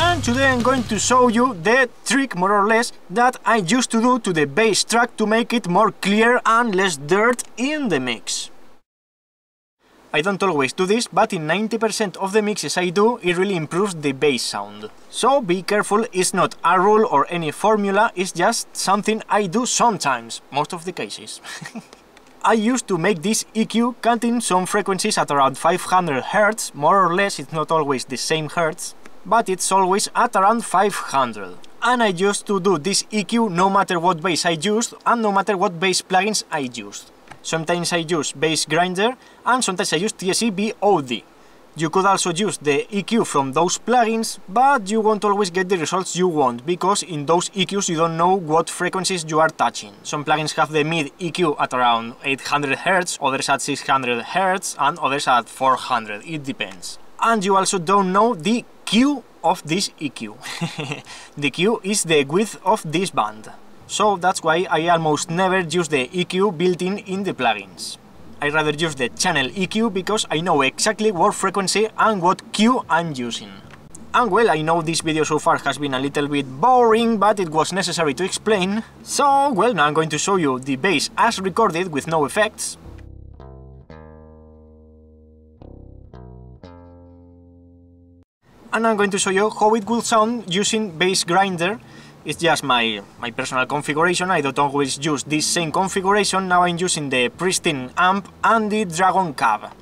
And today I'm going to show you the trick, more or less, that I used to do to the bass track to make it more clear and less dirt in the mix. I don't always do this, but in 90% of the mixes I do, it really improves the bass sound. So be careful, it's not a rule or any formula, it's just something I do sometimes, most of the cases. I used to make this EQ cutting some frequencies at around 500 Hz, more or less, it's not always the same Hertz, but it's always at around 500. And I used to do this EQ no matter what bass I used and no matter what bass plugins I used. Sometimes I use Bass Grinder and sometimes I use TSE X30. You could also use the EQ from those plugins, but you won't always get the results you want, because in those EQs you don't know what frequencies you are touching. Some plugins have the mid EQ at around 800 Hz, others at 600 Hz, and others at 400, it depends. And you also don't know the Q of this EQ. The Q is the width of this band. So that's why I almost never use the EQ built-in in the plugins. I rather use the channel EQ because I know exactly what frequency and what Q I'm using. And well, I know this video so far has been a little bit boring, but it was necessary to explain. So, well, now I'm going to show you the bass as recorded with no effects. And I'm going to show you how it would sound using Bass Grinder. It's just my personal configuration, I don't always use this same configuration, now I'm using the Pristine amp and the Dragon Cab.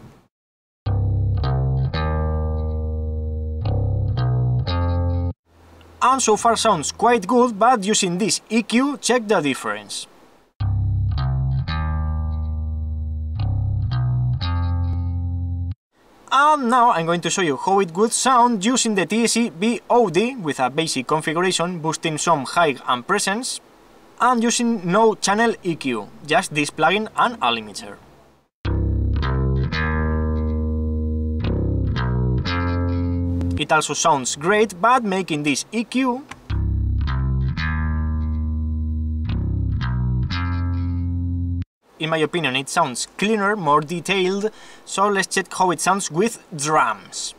And so far sounds quite good, but using this EQ, check the difference. And now I'm going to show you how it would sound using the TSE X30 with a basic configuration, boosting some high and presence, and using no channel EQ, just this plugin and a limiter. It also sounds great, but making this EQ in my opinion, it sounds cleaner, more detailed, so let's check how it sounds with drums.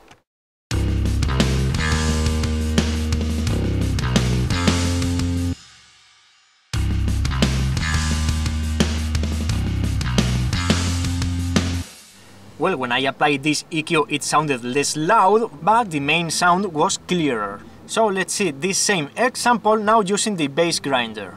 Well, when I applied this EQ it sounded less loud, but the main sound was clearer. So let's see this same example now using the Bass Grinder.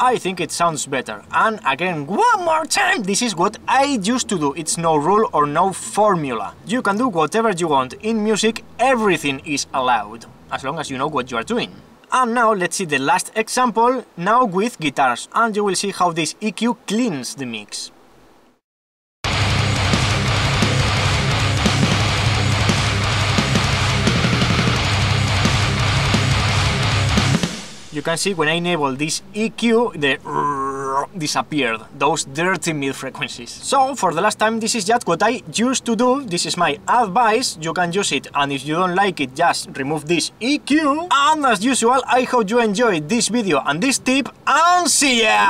I think it sounds better, and again, one more time, this is what I used to do, it's no rule or no formula. You can do whatever you want, in music everything is allowed, as long as you know what you are doing. And now let's see the last example, now with guitars, and you will see how this EQ cleans the mix. You can see when I enable this EQ, the disappeared, those dirty mid frequencies. So for the last time, this is just what I used to do, this is my advice, you can use it, and if you don't like it, just remove this EQ. And as usual, I hope you enjoyed this video and this tip, and see ya!